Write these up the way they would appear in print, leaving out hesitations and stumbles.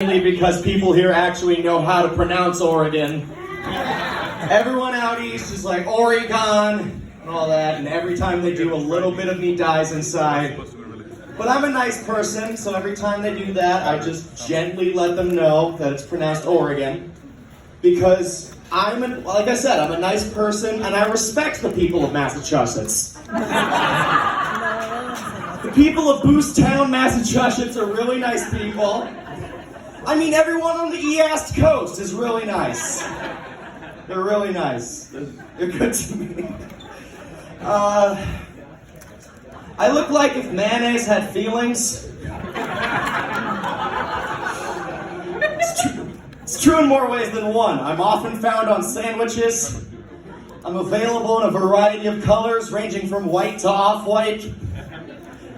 Mainly because people here actually know how to pronounce Oregon. Everyone out east is like Oregon and all that, and every time they do, a little bit of me dies inside. But I'm a nice person, so every time they do that, I just gently let them know that it's pronounced Oregon. Because like I said, I'm a nice person, and I respect the people of Massachusetts. The people of Boostown, Massachusetts are really nice people. I mean, everyone on the East Coast is really nice. They're really nice. They're good to me. I look like if mayonnaise had feelings. It's true in more ways than one. I'm often found on sandwiches. I'm available in a variety of colors, ranging from white to off-white.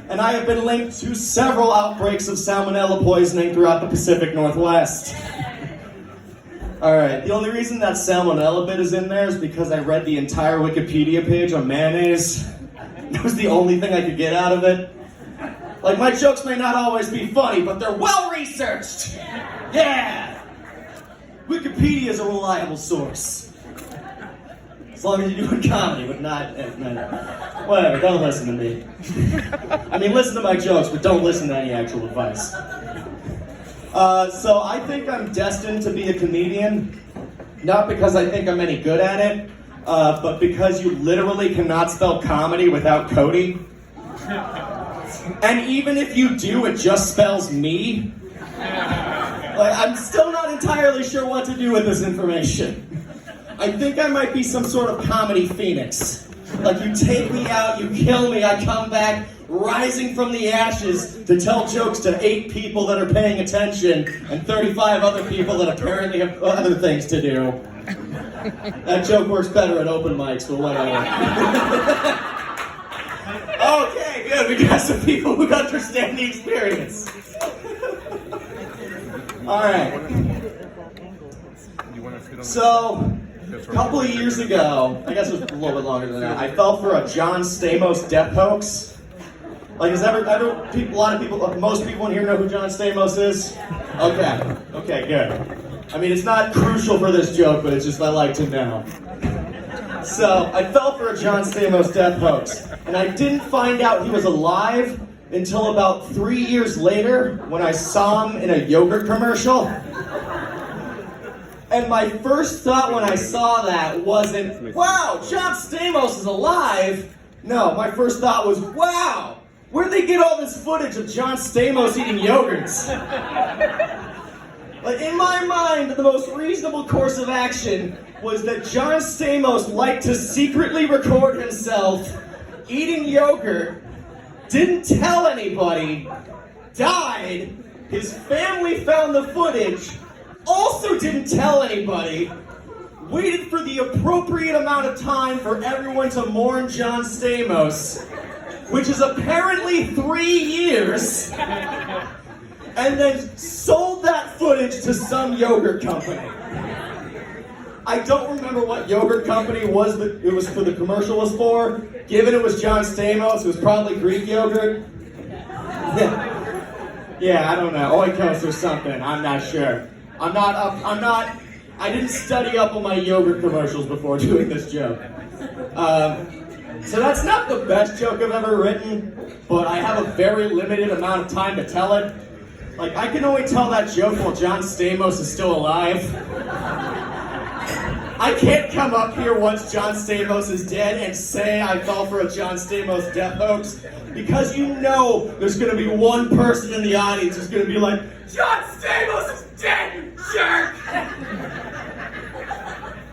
And I have been linked to several outbreaks of salmonella poisoning throughout the Pacific Northwest. Alright, the only reason that salmonella bit is in there is because I read the entire Wikipedia page on mayonnaise. That was the only thing I could get out of it. Like, my jokes may not always be funny, but they're well-researched! Yeah! Wikipedia is a reliable source. As long as you're doing comedy, but not... whatever, don't listen to me. I mean, listen to my jokes, but don't listen to any actual advice. So I think I'm destined to be a comedian, not because I think I'm any good at it, but because you literally cannot spell comedy without Cody. And even if you do, it just spells me. Like, I'm still not entirely sure what to do with this information. I think I might be some sort of comedy phoenix. Like, you take me out, you kill me, I come back, rising from the ashes to tell jokes to 8 people that are paying attention and 35 other people that apparently have other things to do. That joke works better at open mics, but whatever. Okay, good, we got some people who understand the experience. Alright. So, a couple of years ago, I guess it was a little bit longer than that, I fell for a John Stamos death hoax. Like, most people in here know who John Stamos is? Okay, good. I mean, it's not crucial for this joke, but it's just I like to know. So, I fell for a John Stamos death hoax, and I didn't find out he was alive until about 3 years later when I saw him in a yogurt commercial. And my first thought when I saw that wasn't, wow, John Stamos is alive. No, my first thought was, wow, where'd they get all this footage of John Stamos eating yogurts? Like, in my mind, the most reasonable course of action was that John Stamos liked to secretly record himself eating yogurt, didn't tell anybody, died, his family found the footage, also didn't tell anybody, waited for the appropriate amount of time for everyone to mourn John Stamos, which is apparently 3 years, and then sold that footage to some yogurt company. I don't remember what yogurt company it was for the commercial was for. Given it was John Stamos, it was probably Greek yogurt. Yeah, I don't know, Oikos or something, I'm not sure. I didn't study up on my yogurt commercials before doing this joke. So that's not the best joke I've ever written, but I have a very limited amount of time to tell it. Like, I can only tell that joke while John Stamos is still alive. I can't come up here once John Stamos is dead and say I fell for a John Stamos death hoax, because you know there's going to be one person in the audience who's going to be like, John Stamos is dead, you jerk!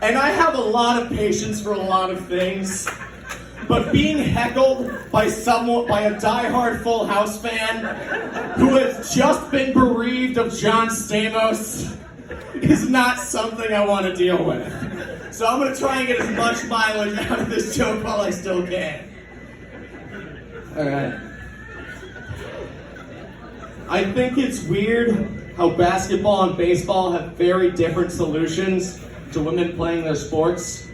And I have a lot of patience for a lot of things, but being heckled by a diehard Full House fan who has just been bereaved of John Stamos is not something I want to deal with. So I'm going to try and get as much mileage out of this joke while I still can. Alright. I think it's weird how basketball and baseball have very different solutions to women playing their sports.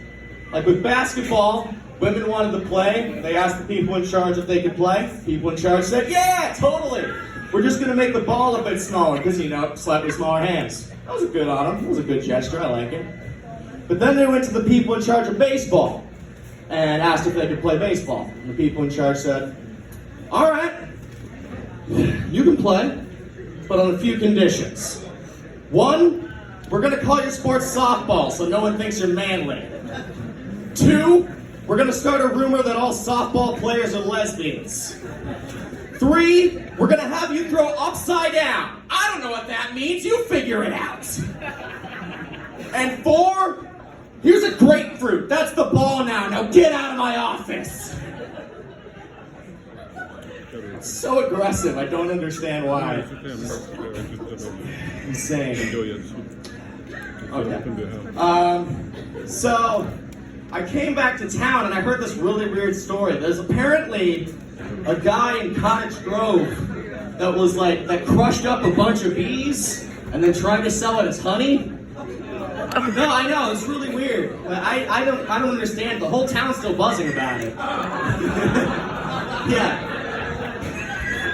Like with basketball, women wanted to play. They asked the people in charge if they could play. People in charge said, yeah, totally. we're just gonna make the ball a bit smaller, because, you know, slightly smaller hands. That was good on them. It was a good gesture, I like it. But then they went to the people in charge of baseball and asked if they could play baseball. And the people in charge said, all right, you can play, but on a few conditions. One, we're gonna call your sport softball so no one thinks you're manly. Two, we're gonna start a rumor that all softball players are lesbians. Three, we're gonna have you throw upside down. I don't know what that means, you figure it out. And four, here's a grapefruit, that's the ball now get out of my office. It's so aggressive, I don't understand why. Insane. Okay. So, I came back to town and I heard this really weird story. There's apparently a guy in Cottage Grove that crushed up a bunch of bees and then tried to sell it as honey. No, I know, it's really weird. I don't understand. The whole town's still buzzing about it. Yeah.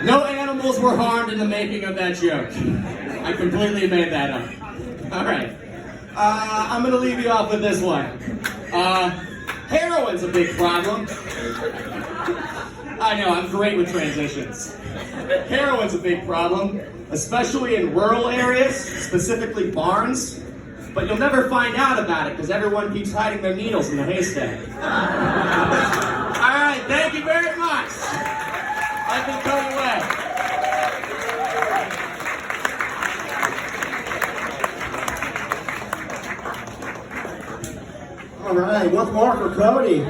No animals were harmed in the making of that joke. I completely made that up. All right. I'm gonna leave you off with this one. Heroin's a big problem. I know, I'm great with transitions. Heroin's a big problem, especially in rural areas, specifically barns. But you'll never find out about it because everyone keeps hiding their needles in the haystack. All right, thank you very much. I've been Cody Webb. All right, once more for Cody.